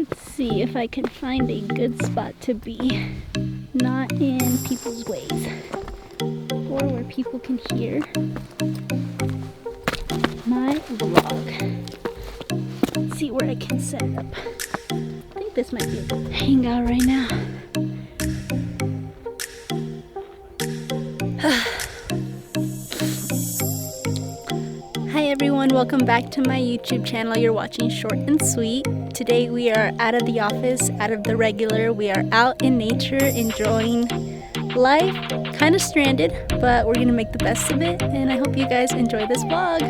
Let's see if I can find a good spot to be, not in people's ways, or where people can hear my vlog. Let's see where I can set it up. I think this might be a good hangout right now. Hi everyone, welcome back to my YouTube channel. You're watching Short and Sweet. Today we are out of the office, out of the regular. We are out in nature, enjoying life. Kind of stranded, but we're gonna make the best of it, and I hope you guys enjoy this vlog.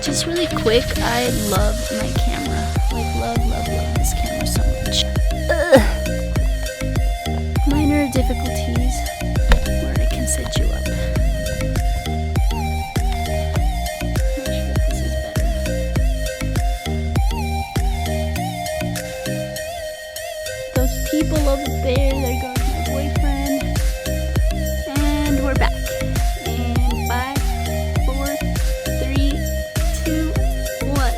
Just really quick, I love my camera. Like love this camera so much. Minor difficulties where I can set you up. People over there, there goes my boyfriend, and we're back. And 5, 4, 3, 2, 1.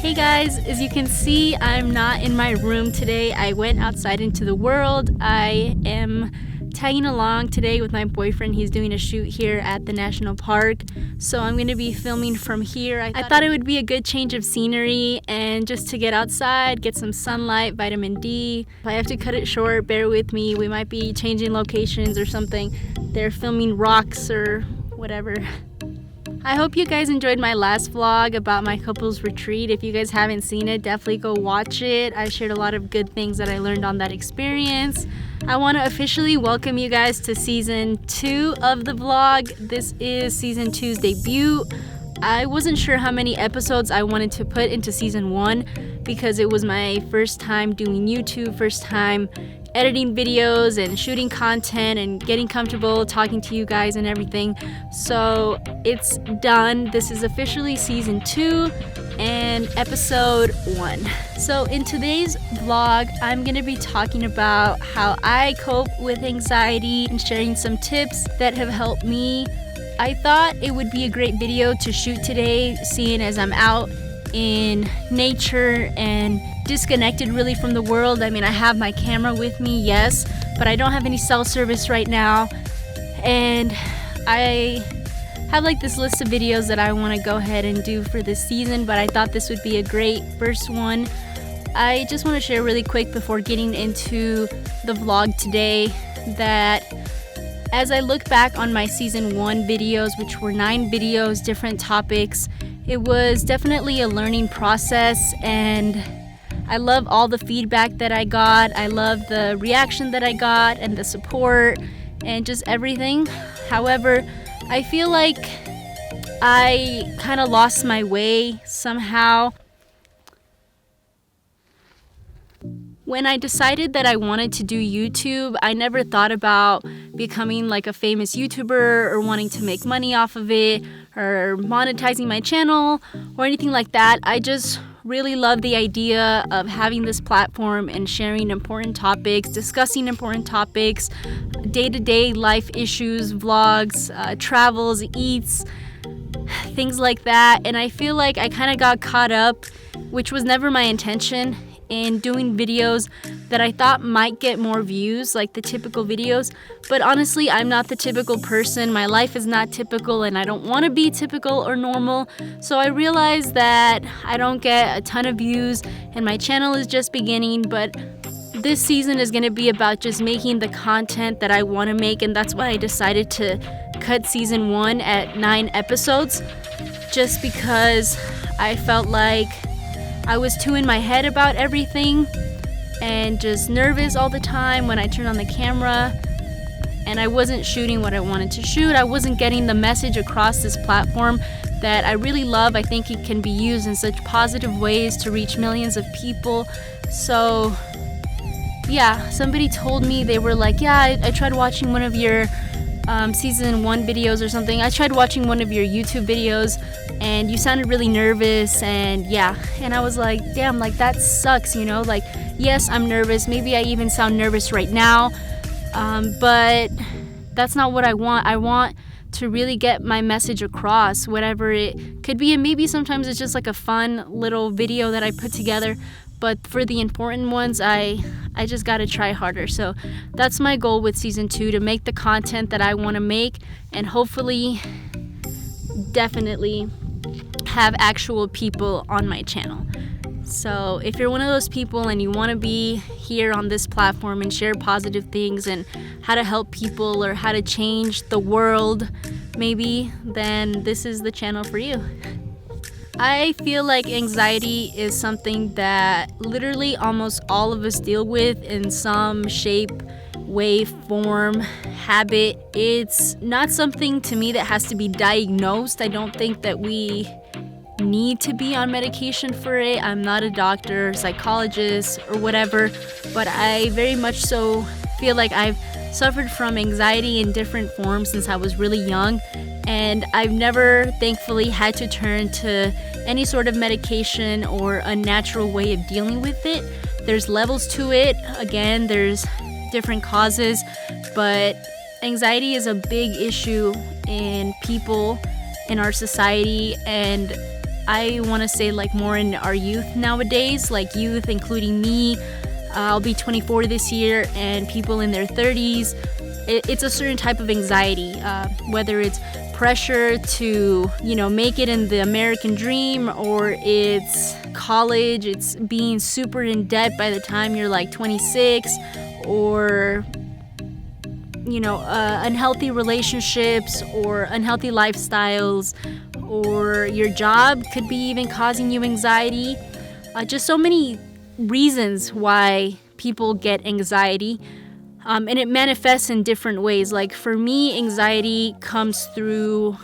Hey guys, as you can see, I'm not in my room today. I went outside into the world. I am tagging along today with my boyfriend. He's doing a shoot here at the national park, so I'm going to be filming from here. I thought it would be a good change of scenery and just to get outside, get some sunlight, vitamin D. If I have to cut it short, bear with me. We might be changing locations or something. They're filming rocks or whatever. I hope you guys enjoyed my last vlog about my couples retreat. If you guys haven't seen it, definitely go watch it. I shared a lot of good things that I learned on that experience. I want to officially welcome you guys to season 2 of the vlog. This is season 2's debut. I wasn't sure how many episodes I wanted to put into season 1 because it was my first time doing YouTube, first time editing videos and shooting content and getting comfortable talking to you guys and everything. So it's done. This is officially season 2 and episode 1. So in today's vlog, I'm gonna be talking about how I cope with anxiety and sharing some tips that have helped me. I thought it would be a great video to shoot today, seeing as I'm out in nature and disconnected really from the world. I mean, I have my camera with me, yes, but I don't have any cell service right now, and I have like this list of videos that I want to go ahead and do for this season, but I thought this would be a great first one. I just want to share really quick before getting into the vlog today that as I look back on my season 1 videos, which were 9 videos, different topics, it was definitely a learning process, and I love all the feedback that I got. I love the reaction that I got and the support and just everything. However, I feel like I kind of lost my way somehow. When I decided that I wanted to do YouTube, I never thought about becoming like a famous YouTuber or wanting to make money off of it or monetizing my channel or anything like that. I just really love the idea of having this platform and sharing important topics, discussing important topics, day-to-day life issues, vlogs, travels, eats, things like that. And I feel like I kind of got caught up, which was never my intention, in doing videos that I thought might get more views, like the typical videos. But honestly, I'm not the typical person. My life is not typical, and I don't want to be typical or normal. So I realized that I don't get a ton of views, and my channel is just beginning. But this season is going to be about just making the content that I want to make, and that's why I decided to cut season 1 at 9 episodes, just because I felt like I was too in my head about everything and just nervous all the time when I turned on the camera, and I wasn't shooting what I wanted to shoot. I wasn't getting the message across this platform that I really love. I think it can be used in such positive ways to reach millions of people. So yeah, somebody told me, they were like, yeah, I tried watching one of your season 1 videos or something. I tried watching one of your YouTube videos and you sounded really nervous, and yeah, and I was like, damn, like that sucks, you know, like yes, I'm nervous, maybe I even sound nervous right now, but that's not what I want. I want to really get my message across, whatever it could be. And maybe sometimes it's just like a fun little video that I put together, but for the important ones, I just gotta try harder. So that's my goal with season 2, to make the content that I want to make, and hopefully definitely have actual people on my channel. So if you're one of those people and you want to be here on this platform and share positive things and how to help people or how to change the world maybe, then this is the channel for you. I feel like anxiety is something that literally almost all of us deal with in some shape, way, form, habit. It's not something to me that has to be diagnosed. I don't think that we need to be on medication for it. I'm not a doctor, psychologist, or whatever, but I very much so feel like I've suffered from anxiety in different forms since I was really young, and I've never, thankfully, had to turn to any sort of medication or a natural way of dealing with it. There's levels to it. Again, there's different causes, but anxiety is a big issue in people in our society, and I want to say like more in our youth nowadays, like youth including me. I'll be 24 this year, and people in their 30s. It's a certain type of anxiety, whether it's pressure to, make it in the American dream, or it's college, it's being super in debt by the time you're like 26, or unhealthy relationships or unhealthy lifestyles, or your job could be even causing you anxiety. Just so many reasons why people get anxiety, and it manifests in different ways. Like for me, anxiety comes through,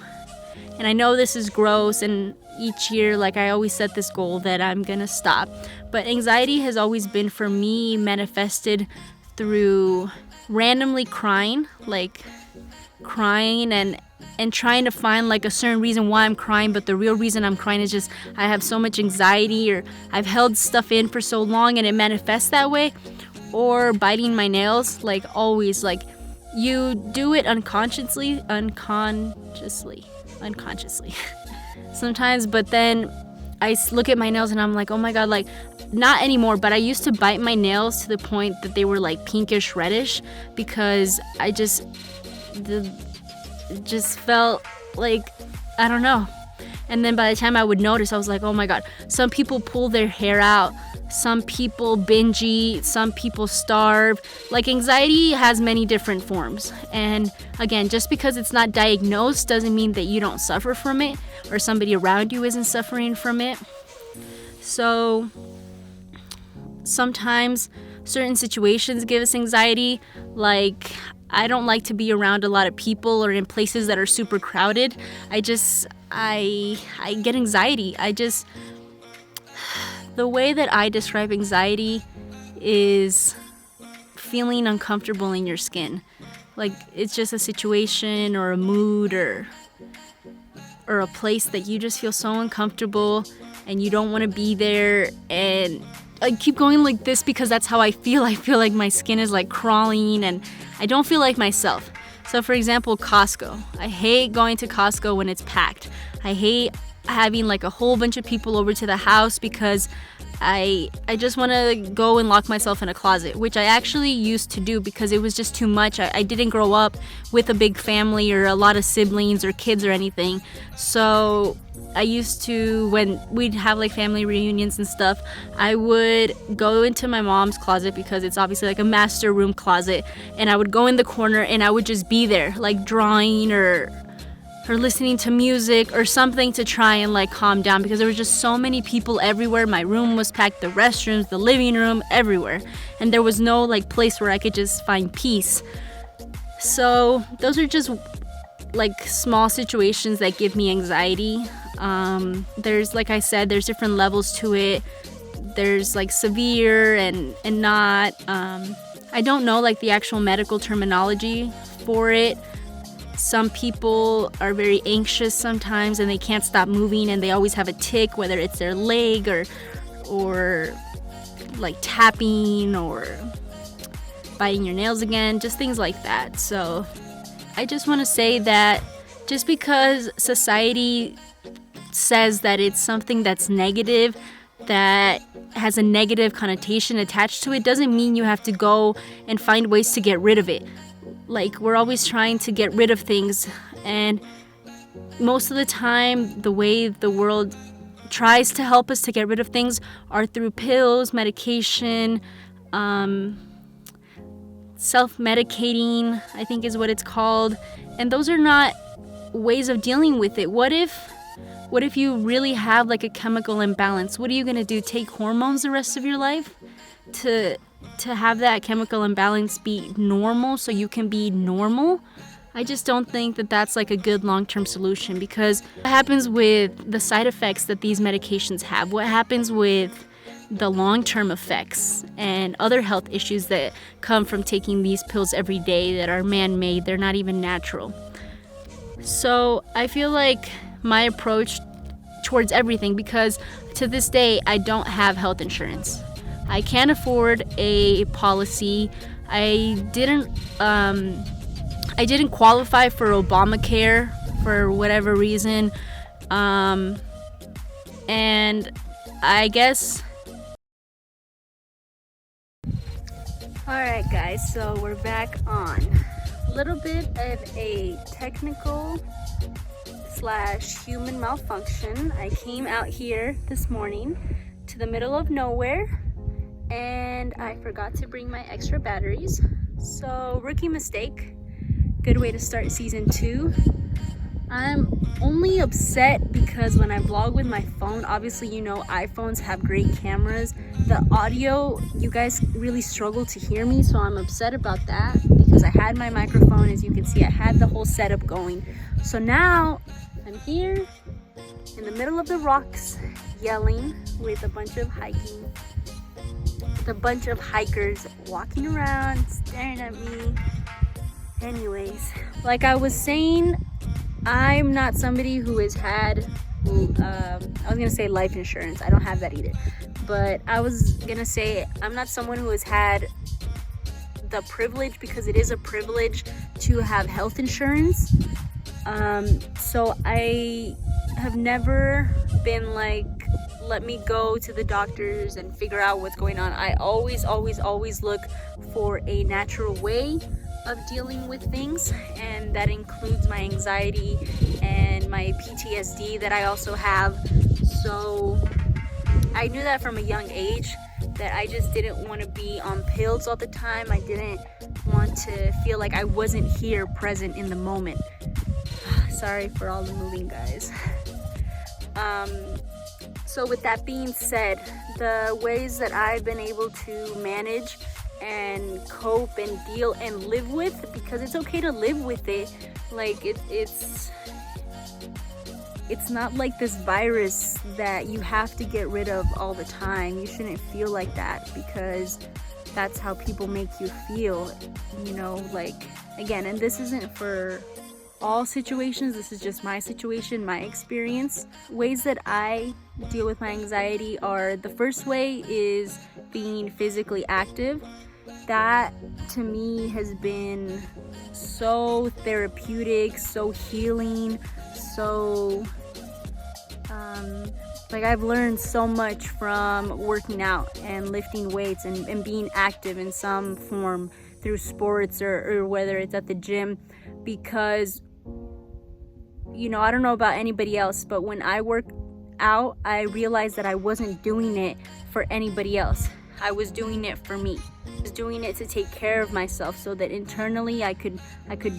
and I know this is gross, and each year, like I always set this goal that I'm gonna stop, but anxiety has always been for me manifested through randomly crying and trying to find like a certain reason why I'm crying, but the real reason I'm crying is just I have so much anxiety, or I've held stuff in for so long and it manifests that way. Or biting my nails, like always, like you do it unconsciously sometimes, but then I look at my nails and I'm like, oh my god, like not anymore, but I used to bite my nails to the point that they were like pinkish reddish, because I just felt like, I don't know. And then by the time I would notice, I was like, oh my god. Some people pull their hair out, some people binge eat, some people starve. Like anxiety has many different forms, and again, just because it's not diagnosed doesn't mean that you don't suffer from it, or somebody around you isn't suffering from it. So sometimes certain situations give us anxiety. Like I don't like to be around a lot of people or in places that are super crowded. I get anxiety. The way that I describe anxiety is feeling uncomfortable in your skin. Like it's just a situation or a mood or a place that you just feel so uncomfortable and you don't want to be there. And I keep going like this because that's how I feel. I feel like my skin is like crawling and I don't feel like myself. So for example, Costco. I hate going to Costco when it's packed. I hate having like a whole bunch of people over to the house because I just want to go and lock myself in a closet, which I actually used to do because it was just too much. I didn't grow up with a big family or a lot of siblings or kids or anything. So I used to, when we'd have like family reunions and stuff, I would go into my mom's closet because it's obviously like a master room closet, and I would go in the corner and I would just be there like drawing or listening to music or something to try and like calm down, because there were just so many people everywhere. My room was packed, the restrooms, the living room, everywhere, and there was no like place where I could just find peace. So those are just like small situations that give me anxiety. There's, like I said, there's different levels to it. There's like severe and not. I don't know like the actual medical terminology for it. Some people are very anxious sometimes and they can't stop moving and they always have a tic, whether it's their leg or like tapping or biting your nails again, just things like that. So I just want to say that Just because society says that it's something that's negative, that has a negative connotation attached to it, doesn't mean you have to go and find ways to get rid of it. Like, we're always trying to get rid of things, and most of the time the way the world tries to help us to get rid of things are through pills, medication, self-medicating, I think is what it's called. And those are not ways of dealing with it. What if you really have like a chemical imbalance? What are you gonna do? Take hormones the rest of your life to have that chemical imbalance be normal so you can be normal? I just don't think that that's like a good long-term solution, because what happens with the side effects that these medications have? What happens with the long-term effects and other health issues that come from taking these pills every day that are man-made? They're not even natural. So I feel like my approach towards everything, because to this day I don't have health insurance. I can't afford a policy. I didn't qualify for Obamacare for whatever reason. And I guess... Alright guys, so we're back on. A little bit of a technical / human malfunction. I came out here this morning to the middle of nowhere and I forgot to bring my extra batteries. So, rookie mistake. Good way to start season 2. I'm only upset because when I vlog with my phone, obviously you know iPhones have great cameras. The audio, you guys really struggle to hear me, so I'm upset about that because I had my microphone, as you can see, I had the whole setup going. So now I'm here in the middle of the rocks yelling with a bunch of hikers walking around, staring at me. Anyways, like I was saying, I'm not somebody who has had, I was gonna say life insurance. I don't have that either. But I was gonna say I'm not someone who has had the privilege, because it is a privilege to have health insurance. So I have never been like, let me go to the doctors and figure out what's going on. I always look for a natural way of dealing with things, and that includes my anxiety and my PTSD that I also have. So I knew that from a young age, that I just didn't want to be on pills all the time. I didn't want to feel like I wasn't here present in the moment. Sorry for all the moving, guys. So with that being said, the ways that I've been able to manage and cope and deal and live with, because it's okay to live with it, like it's not like this virus that you have to get rid of all the time. You shouldn't feel like that, because that's how people make you feel, you know, like, again, and this isn't for all situations, this is just my situation, my experience. Ways that I deal with my anxiety are, the first way is being physically active. That to me has been so therapeutic, so healing, so like I've learned so much from working out and lifting weights and being active in some form through sports or whether it's at the gym, because, you know, I don't know about anybody else, but when I work out, I realized that I wasn't doing it for anybody else. I was doing it for me. I was doing it to take care of myself so that internally I could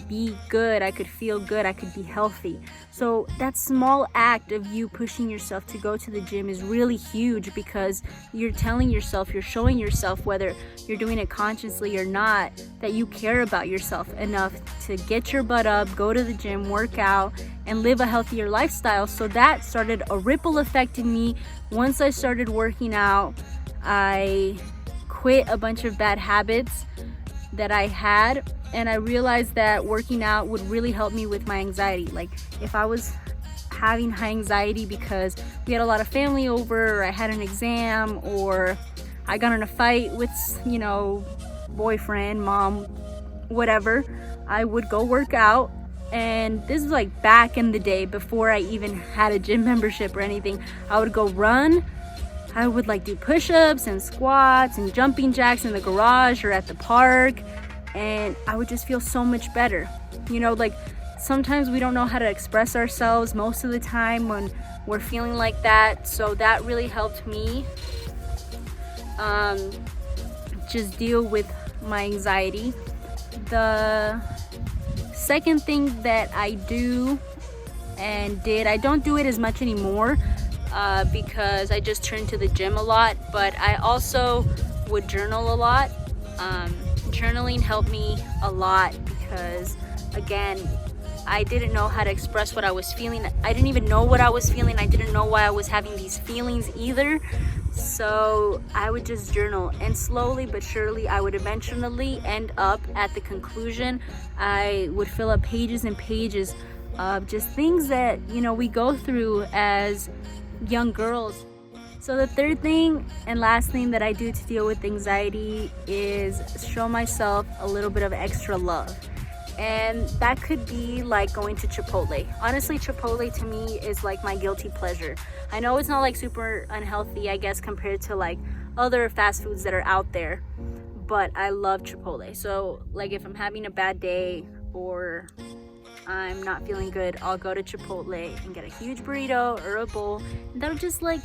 be good, I could feel good, I could be healthy. So that small act of you pushing yourself to go to the gym is really huge, because you're telling yourself, you're showing yourself, whether you're doing it consciously or not, that you care about yourself enough to get your butt up, go to the gym, work out, and live a healthier lifestyle. So that started a ripple effect in me. Once I started working out, I quit a bunch of bad habits that I had, and I realized that working out would really help me with my anxiety. Like, if I was having high anxiety because we had a lot of family over, or I had an exam, or I got in a fight with, you know, boyfriend, mom, whatever, I would go work out And this is like back in the day before I even had a gym membership or anything. I would go run. I would like do push-ups and squats and jumping jacks in the garage or at the park, and I would just feel so much better. You know, like sometimes we don't know how to express ourselves most of the time when we're feeling like that. So that really helped me just deal with my anxiety. The second thing that I do and did, I don't do it as much anymore because I just turned to the gym a lot, but I also would journal a lot. Journaling helped me a lot because, again, I didn't know how to express what I was feeling. I didn't even know what I was feeling. I didn't know why I was having these feelings either. So I would just journal, and slowly but surely I would eventually end up at the conclusion. I would fill up pages and pages of just things that, you know, we go through as young girls. So the third thing and last thing that I do to deal with anxiety is show myself a little bit of extra love. And that could be like going to Chipotle. Honestly, Chipotle to me is like my guilty pleasure. I know it's not like super unhealthy, I guess, compared to like other fast foods that are out there, but I love Chipotle. So like if I'm having a bad day or I'm not feeling good, I'll go to Chipotle and get a huge burrito or a bowl. And that'll just like,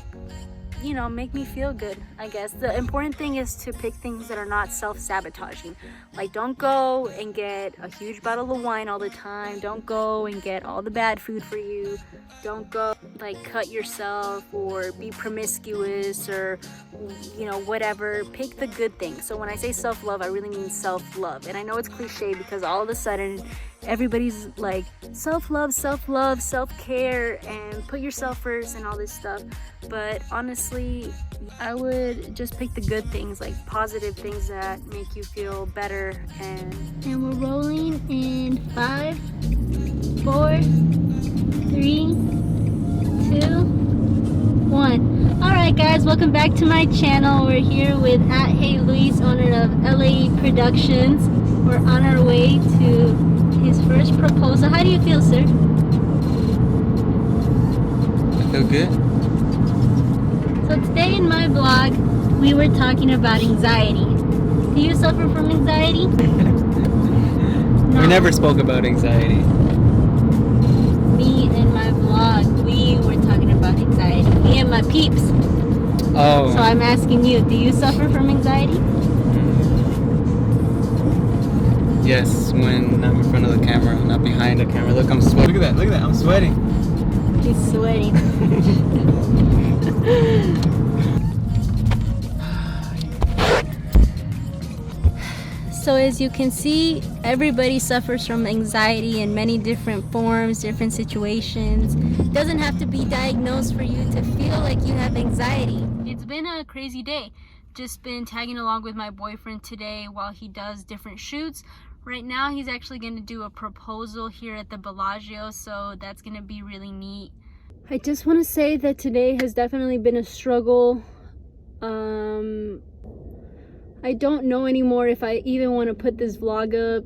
you know, make me feel good, I guess. The important thing is to pick things that are not self-sabotaging. Like, don't go and get a huge bottle of wine all the time. Don't go and get all the bad food for you. Don't go like cut yourself or be promiscuous or, you know, whatever. Pick the good things. So when I say self-love, I really mean self-love. And I know it's cliche because all of a sudden everybody's like self-love, self-care, and put yourself first and all this stuff. But honestly, I would just pick the good things, like positive things that make you feel better. And we're rolling in 5, 4, 3, 2, 1. Alright guys, welcome back to my channel. We're here with Hey Luis, owner of LA Productions. We're on our way to his first proposal. How do you feel, sir? I feel good. So today in my vlog, we were talking about anxiety. Do you suffer from anxiety? No. We never spoke about anxiety. Me and my vlog, we were talking about anxiety. Me and my peeps. Oh. So I'm asking you, do you suffer from anxiety? Yes, when I'm in front of the camera, not behind the camera. Look, I'm sweating. Look at that, I'm sweating. He's sweating. So as you can see, everybody suffers from anxiety in many different forms, different situations. It doesn't have to be diagnosed for you to feel like you have anxiety. It's been a crazy day. Just been tagging along with my boyfriend today while he does different shoots. Right now he's actually going to do a proposal here at the Bellagio, so that's going to be really neat. I just want to say that today has definitely been a struggle. I don't know anymore if I even want to put this vlog up,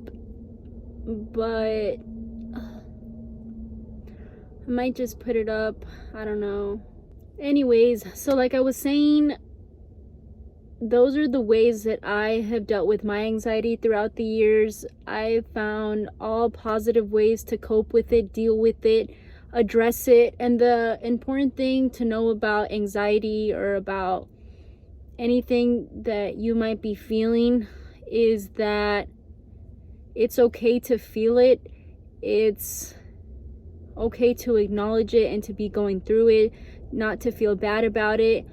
but I might just put it up. I don't know. Anyways, so like I was saying, those are the ways that I have dealt with my anxiety throughout the years. I found all positive ways to cope with it, deal with it, address it. And the important thing to know about anxiety or about anything that you might be feeling is that it's okay to feel it. It's okay to acknowledge it and to be going through it, not to feel bad about it.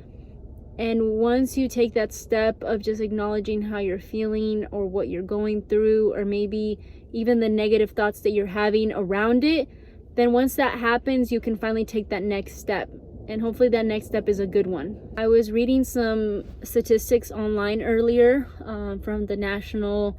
And once you take that step of just acknowledging how you're feeling or what you're going through, or maybe even the negative thoughts that you're having around it, then once that happens, you can finally take that next step. And hopefully that next step is a good one. I was reading some statistics online earlier from the national,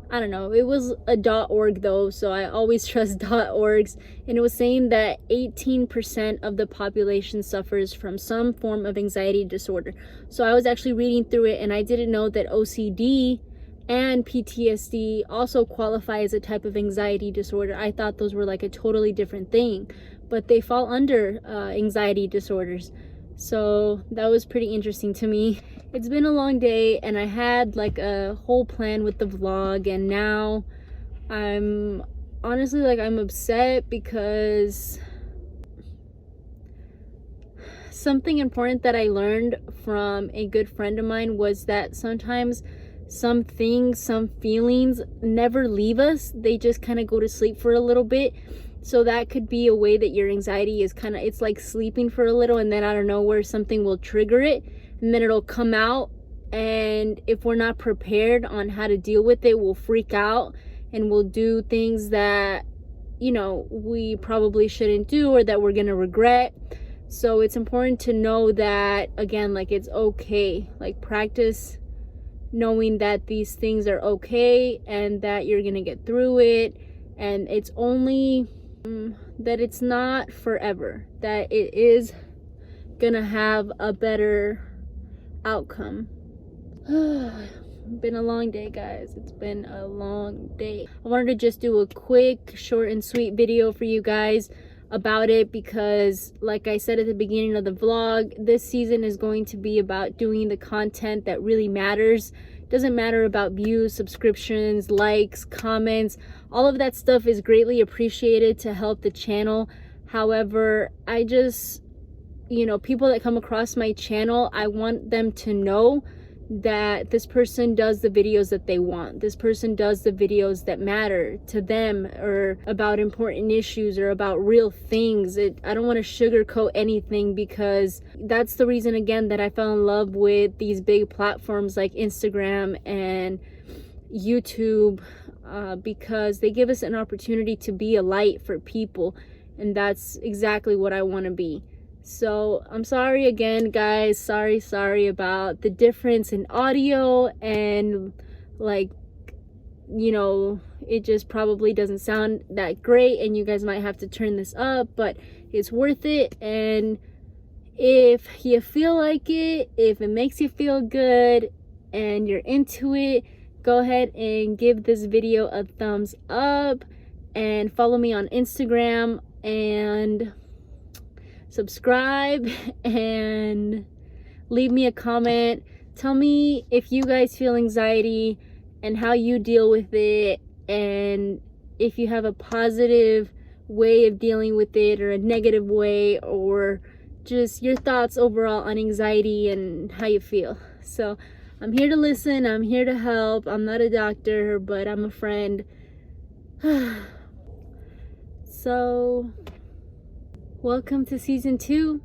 I don't know, it was a .org though, so I always trust .orgs, and it was saying that 18% of the population suffers from some form of anxiety disorder. So I was actually reading through it, and I didn't know that OCD and PTSD also qualify as a type of anxiety disorder. I thought those were like a totally different thing, but they fall under anxiety disorders. So that was pretty interesting to me. It's been a long day, and I had like a whole plan with the vlog, and now I'm honestly like I'm upset because something important that I learned from a good friend of mine was that sometimes some things, some feelings never leave us. They just kind of go to sleep for a little bit. So that could be a way that your anxiety is kind of, it's like sleeping for a little, and then out of nowhere something will trigger it, and then it'll come out. And if we're not prepared on how to deal with it, we'll freak out and we'll do things that, you know, we probably shouldn't do or that we're gonna regret. So it's important to know that, again, like it's okay. Like practice knowing that these things are okay and that you're gonna get through it, and it's only that it's not forever, that it is gonna have a better outcome. Been a long day, guys. It's been a long day. I wanted to just do a quick, short and sweet video for you guys about it because, like I said at the beginning of the vlog, this season is going to be about doing the content that really matters. Doesn't matter about views, subscriptions, likes, comments. All of that stuff is greatly appreciated to help the channel. However, I just, you know, people that come across my channel, I want them to know that this person does the videos that they want. This person does the videos that matter to them, or about important issues, or about real things. I don't want to sugarcoat anything, because that's the reason, again, that I fell in love with these big platforms like Instagram and YouTube, because they give us an opportunity to be a light for people, and that's exactly what I want to be. So I'm sorry again, guys. Sorry about the difference in audio, and like, you know, it just probably doesn't sound that great, and you guys might have to turn this up, but it's worth it. And if you feel like it, if it makes you feel good and you're into it, go ahead and give this video a thumbs up, and follow me on Instagram, and subscribe, and leave me a comment. Tell me if you guys feel anxiety and how you deal with it, and if you have a positive way of dealing with it or a negative way, or just your thoughts overall on anxiety and how you feel. So I'm here to listen, I'm here to help. I'm not a doctor, but I'm a friend. So welcome to season 2.